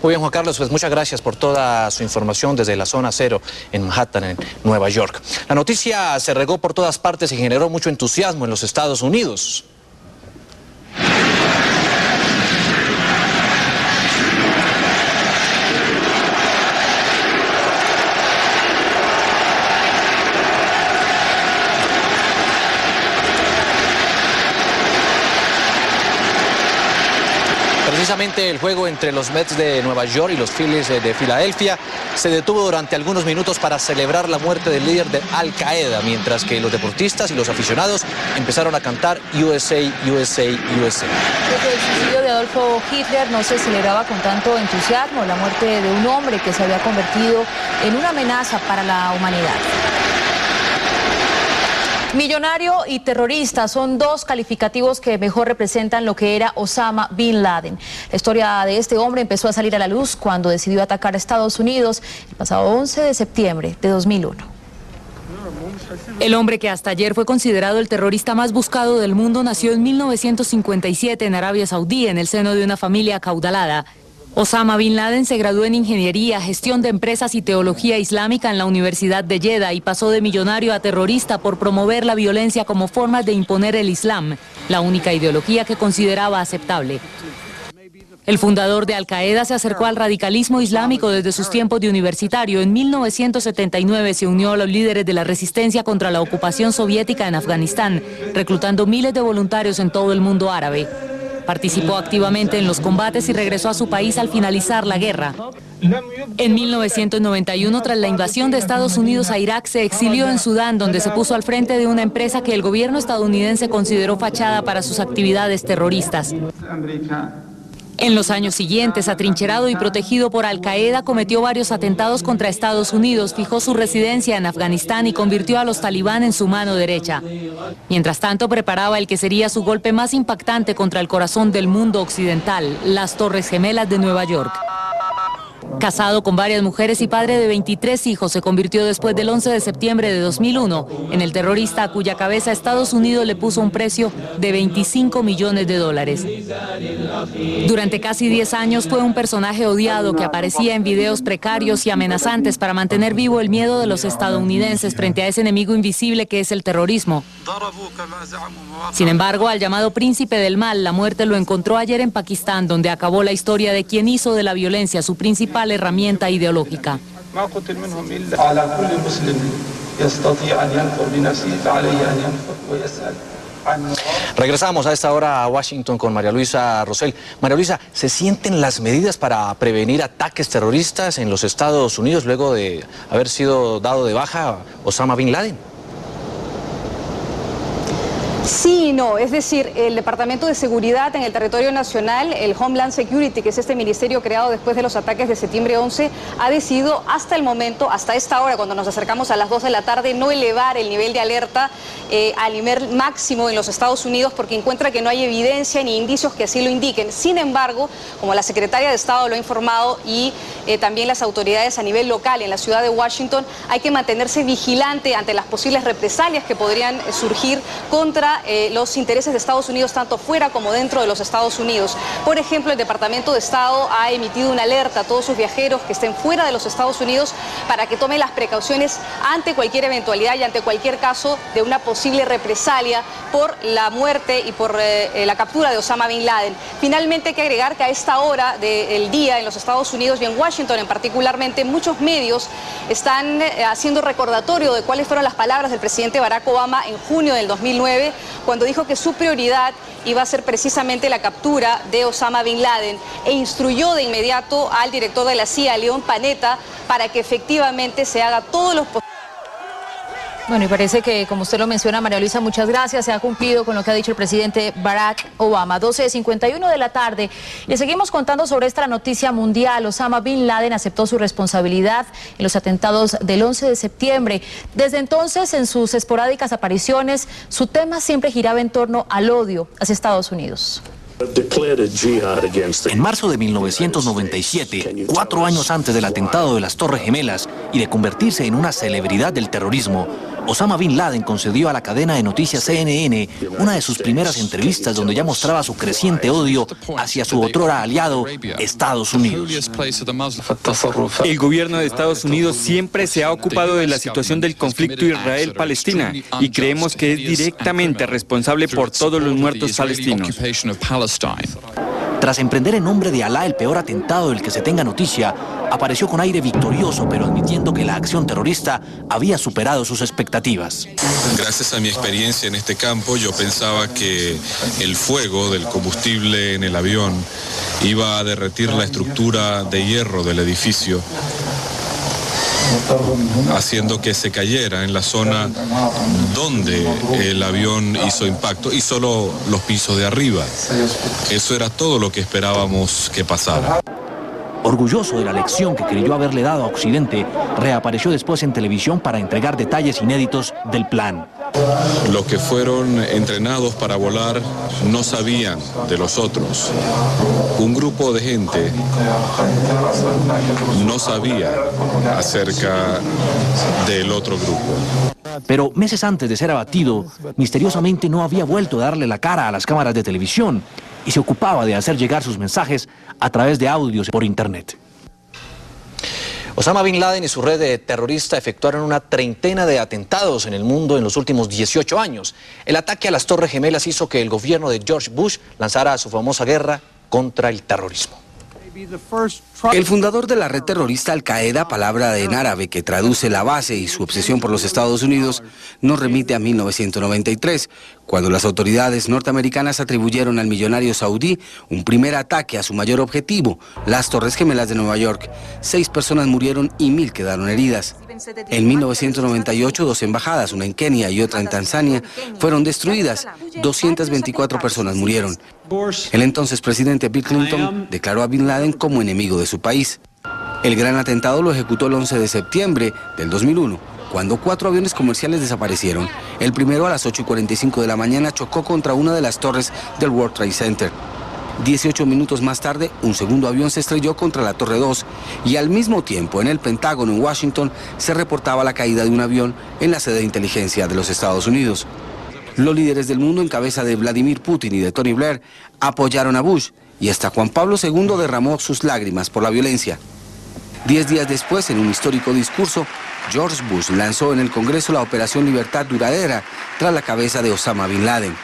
Muy bien, Juan Carlos, pues muchas gracias por toda su información desde la zona cero en Manhattan, en Nueva York. La noticia se regó por todas partes y generó mucho entusiasmo en los Estados Unidos. Precisamente el juego entre los Mets de Nueva York y los Phillies de Filadelfia se detuvo durante algunos minutos para celebrar la muerte del líder de Al Qaeda, mientras que los deportistas y los aficionados empezaron a cantar USA, USA, USA. Desde el suicidio de Adolfo Hitler no se celebraba con tanto entusiasmo la muerte de un hombre que se había convertido en una amenaza para la humanidad. Millonario y terrorista son dos calificativos que mejor representan lo que era Osama Bin Laden. La historia de este hombre empezó a salir a la luz cuando decidió atacar a Estados Unidos el pasado 11 de septiembre de 2001. El hombre que hasta ayer fue considerado el terrorista más buscado del mundo nació en 1957 en Arabia Saudí, en el seno de una familia acaudalada. Osama Bin Laden se graduó en Ingeniería, Gestión de Empresas y Teología Islámica en la Universidad de Jeddah y pasó de millonario a terrorista por promover la violencia como forma de imponer el Islam, la única ideología que consideraba aceptable. El fundador de Al Qaeda se acercó al radicalismo islámico desde sus tiempos de universitario. En 1979 se unió a los líderes de la resistencia contra la ocupación soviética en Afganistán, reclutando miles de voluntarios en todo el mundo árabe. Participó activamente en los combates y regresó a su país al finalizar la guerra. En 1991, tras la invasión de Estados Unidos a Irak, se exilió en Sudán, donde se puso al frente de una empresa que el gobierno estadounidense consideró fachada para sus actividades terroristas. En los años siguientes, atrincherado y protegido por Al Qaeda, cometió varios atentados contra Estados Unidos, fijó su residencia en Afganistán y convirtió a los talibán en su mano derecha. Mientras tanto, preparaba el que sería su golpe más impactante contra el corazón del mundo occidental, las Torres Gemelas de Nueva York. Casado con varias mujeres y padre de 23 hijos, se convirtió después del 11 de septiembre de 2001 en el terrorista a cuya cabeza Estados Unidos le puso un precio de $25 millones. Durante casi 10 años fue un personaje odiado que aparecía en videos precarios y amenazantes para mantener vivo el miedo de los estadounidenses frente a ese enemigo invisible que es el terrorismo. Sin embargo, al llamado príncipe del mal, la muerte lo encontró ayer en Pakistán, donde acabó la historia de quien hizo de la violencia su principal herramienta ideológica. Regresamos a esta hora a Washington con María Luisa Rosell. María Luisa, ¿se sienten las medidas para prevenir ataques terroristas en los Estados Unidos luego de haber sido dado de baja Osama Bin Laden? Sí y no, es decir, el Departamento de Seguridad en el territorio nacional, el Homeland Security, que es este ministerio creado después de los ataques de septiembre 11, ha decidido hasta el momento, hasta esta hora, cuando nos acercamos a las 2 de la tarde, no elevar el nivel de alerta al nivel máximo en los Estados Unidos porque encuentra que no hay evidencia ni indicios que así lo indiquen. Sin embargo, como la Secretaria de Estado lo ha informado y también las autoridades a nivel local en la ciudad de Washington, hay que mantenerse vigilante ante las posibles represalias que podrían surgir contra los intereses de Estados Unidos tanto fuera como dentro de los Estados Unidos. Por ejemplo, el Departamento de Estado ha emitido una alerta a todos sus viajeros que estén fuera de los Estados Unidos para que tomen las precauciones ante cualquier eventualidad y ante cualquier caso de una posible represalia por la muerte y por la captura de Osama Bin Laden. Finalmente hay que agregar que a esta hora del día en los Estados Unidos y en Washington en particularmente, muchos medios están haciendo recordatorio de cuáles fueron las palabras del presidente Barack Obama en junio del 2009, cuando dijo que su prioridad iba a ser precisamente la captura de Osama Bin Laden e instruyó de inmediato al director de la CIA, Leon Panetta, para que efectivamente se haga todos los posibles. Bueno, y parece que, como usted lo menciona, María Luisa, muchas gracias, se ha cumplido con lo que ha dicho el presidente Barack Obama. 12:51 de la tarde. Le seguimos contando sobre esta noticia mundial. Osama Bin Laden aceptó su responsabilidad en los atentados del 11 de septiembre. Desde entonces, en sus esporádicas apariciones, su tema siempre giraba en torno al odio hacia Estados Unidos. En marzo de 1997, 4 años antes del atentado de las Torres Gemelas y de convertirse en una celebridad del terrorismo, Osama Bin Laden concedió a la cadena de noticias CNN una de sus primeras entrevistas donde ya mostraba su creciente odio hacia su otrora aliado, Estados Unidos. El gobierno de Estados Unidos siempre se ha ocupado de la situación del conflicto Israel-Palestina y creemos que es directamente responsable por todos los muertos palestinos. Tras emprender en nombre de Alá el peor atentado del que se tenga noticia, apareció con aire victorioso, pero admitiendo que la acción terrorista había superado sus expectativas. Gracias a mi experiencia en este campo, yo pensaba que el fuego del combustible en el avión iba a derretir la estructura de hierro del edificio, haciendo que se cayera en la zona donde el avión hizo impacto y solo los pisos de arriba. Eso era todo lo que esperábamos que pasara. Orgulloso de la lección que creyó haberle dado a Occidente, reapareció después en televisión para entregar detalles inéditos del plan. Los que fueron entrenados para volar no sabían de los otros. Un grupo de gente no sabía acerca del otro grupo. Pero meses antes de ser abatido, misteriosamente no había vuelto a darle la cara a las cámaras de televisión y se ocupaba de hacer llegar sus mensajes a través de audios por internet. Osama Bin Laden y su red terrorista efectuaron una treintena de atentados en el mundo en los últimos 18 años. El ataque a las Torres Gemelas hizo que el gobierno de George Bush lanzara su famosa guerra contra el terrorismo. El fundador de la red terrorista Al-Qaeda, palabra en árabe que traduce la base y su obsesión por los Estados Unidos, nos remite a 1993, cuando las autoridades norteamericanas atribuyeron al millonario saudí un primer ataque a su mayor objetivo, las Torres Gemelas de Nueva York. 6 personas murieron y 1000 quedaron heridas. En 1998, 2 embajadas, una en Kenia y otra en Tanzania, fueron destruidas. 224 personas murieron. El entonces presidente Bill Clinton declaró a Bin Laden como enemigo de su país. El gran atentado lo ejecutó el 11 de septiembre del 2001, cuando 4 aviones comerciales desaparecieron. El primero a las 8:45 de la mañana chocó contra una de las torres del World Trade Center. 18 minutos más tarde, un segundo avión se estrelló contra la Torre 2 y al mismo tiempo en el Pentágono en Washington se reportaba la caída de un avión en la sede de inteligencia de los Estados Unidos. Los líderes del mundo, en cabeza de Vladimir Putin y de Tony Blair, apoyaron a Bush y hasta Juan Pablo II derramó sus lágrimas por la violencia. 10 días después, en un histórico discurso, George Bush lanzó en el Congreso la Operación Libertad Duradera tras la cabeza de Osama Bin Laden.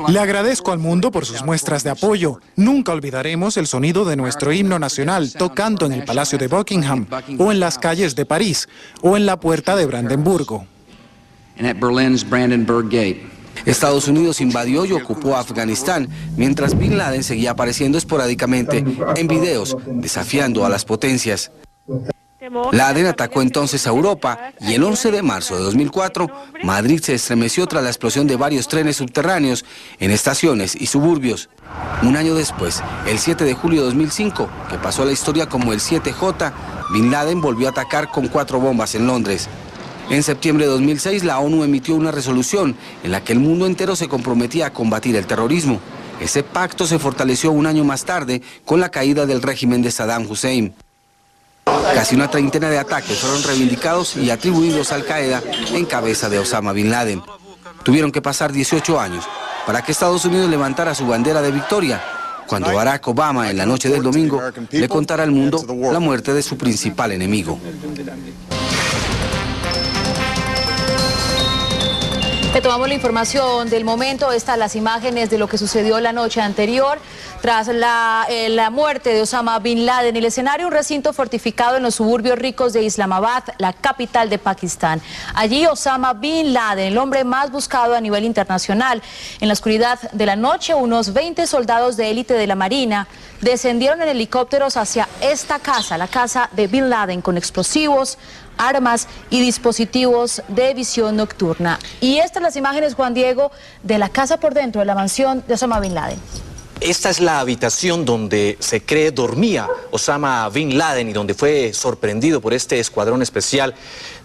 Le agradezco al mundo por sus muestras de apoyo. Nunca olvidaremos el sonido de nuestro himno nacional tocando en el Palacio de Buckingham, o en las calles de París, o en la puerta de Brandenburgo. Estados Unidos invadió y ocupó Afganistán, mientras Bin Laden seguía apareciendo esporádicamente en videos desafiando a las potencias. Laden atacó entonces a Europa y el 11 de marzo de 2004, Madrid se estremeció tras la explosión de varios trenes subterráneos en estaciones y suburbios. Un año después, el 7 de julio de 2005, que pasó a la historia como el 7J, Bin Laden volvió a atacar con 4 bombas en Londres. En septiembre de 2006, la ONU emitió una resolución en la que el mundo entero se comprometía a combatir el terrorismo. Ese pacto se fortaleció un año más tarde con la caída del régimen de Saddam Hussein. Casi una treintena de ataques fueron reivindicados y atribuidos a Al-Qaeda en cabeza de Osama Bin Laden. Tuvieron que pasar 18 años para que Estados Unidos levantara su bandera de victoria, cuando Barack Obama, en la noche del domingo, le contara al mundo la muerte de su principal enemigo. Retomamos la información del momento. Estas las imágenes de lo que sucedió la noche anterior tras la muerte de Osama Bin Laden. El escenario, un recinto fortificado en los suburbios ricos de Islamabad, la capital de Pakistán. Allí Osama Bin Laden, el hombre más buscado a nivel internacional. En la oscuridad de la noche, unos 20 soldados de élite de la Marina descendieron en helicópteros hacia esta casa, la casa de Bin Laden, con explosivos, armas y dispositivos de visión nocturna. Y estas las imágenes, Juan Diego, de la casa por dentro de la mansión de Osama Bin Laden. Esta es la habitación donde se cree dormía Osama Bin Laden y donde fue sorprendido por este escuadrón especial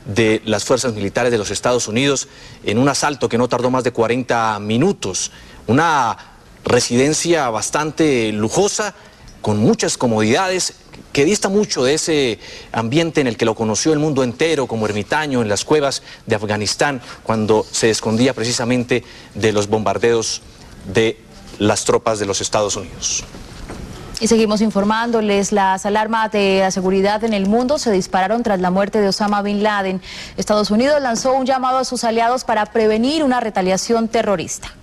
de las fuerzas militares de los Estados Unidos en un asalto que no tardó más de 40 minutos. Una residencia bastante lujosa, con muchas comodidades, que dista mucho de ese ambiente en el que lo conoció el mundo entero como ermitaño en las cuevas de Afganistán, cuando se escondía precisamente de los bombardeos de las tropas de los Estados Unidos. Y seguimos informándoles, las alarmas de la seguridad en el mundo se dispararon tras la muerte de Osama Bin Laden. Estados Unidos lanzó un llamado a sus aliados para prevenir una retaliación terrorista.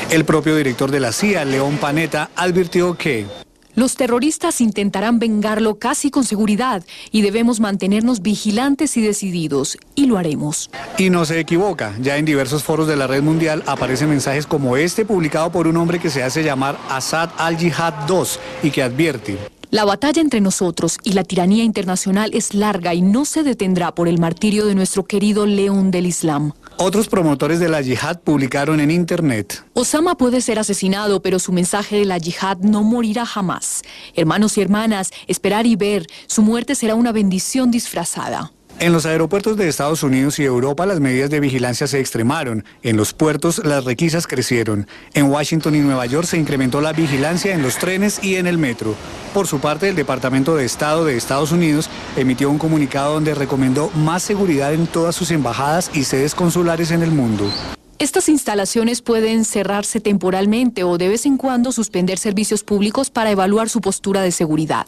El propio director de la CIA, León Panetta, advirtió que los terroristas intentarán vengarlo casi con seguridad y debemos mantenernos vigilantes y decididos, y lo haremos. Y no se equivoca, ya en diversos foros de la red mundial aparecen mensajes como este publicado por un hombre que se hace llamar Asad al-Jihad II y que advierte: la batalla entre nosotros y la tiranía internacional es larga y no se detendrá por el martirio de nuestro querido león del Islam. Otros promotores de la yihad publicaron en internet: Osama puede ser asesinado, pero su mensaje de la yihad no morirá jamás. Hermanos y hermanas, esperar y ver, su muerte será una bendición disfrazada. En los aeropuertos de Estados Unidos y Europa las medidas de vigilancia se extremaron. En los puertos las requisas crecieron. En Washington y Nueva York se incrementó la vigilancia en los trenes y en el metro. Por su parte, el Departamento de Estado de Estados Unidos emitió un comunicado donde recomendó más seguridad en todas sus embajadas y sedes consulares en el mundo. Estas instalaciones pueden cerrarse temporalmente o de vez en cuando suspender servicios públicos para evaluar su postura de seguridad.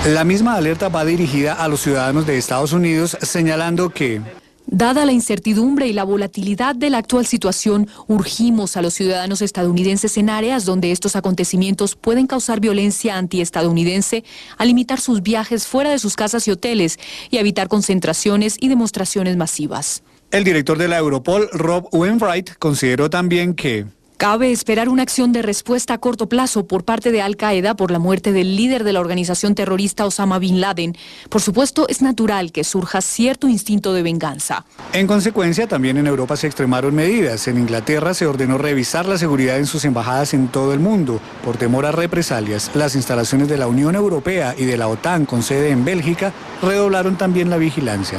La misma alerta va dirigida a los ciudadanos de Estados Unidos, señalando que, dada la incertidumbre y la volatilidad de la actual situación, urgimos a los ciudadanos estadounidenses en áreas donde estos acontecimientos pueden causar violencia antiestadounidense a limitar sus viajes fuera de sus casas y hoteles y a evitar concentraciones y demostraciones masivas. El director de la Europol, Rob Wainwright, consideró también que cabe esperar una acción de respuesta a corto plazo por parte de Al-Qaeda por la muerte del líder de la organización terrorista Osama Bin Laden. Por supuesto, es natural que surja cierto instinto de venganza. En consecuencia, también en Europa se extremaron medidas. En Inglaterra se ordenó revisar la seguridad en sus embajadas en todo el mundo, por temor a represalias. Las instalaciones de la Unión Europea y de la OTAN con sede en Bélgica redoblaron también la vigilancia.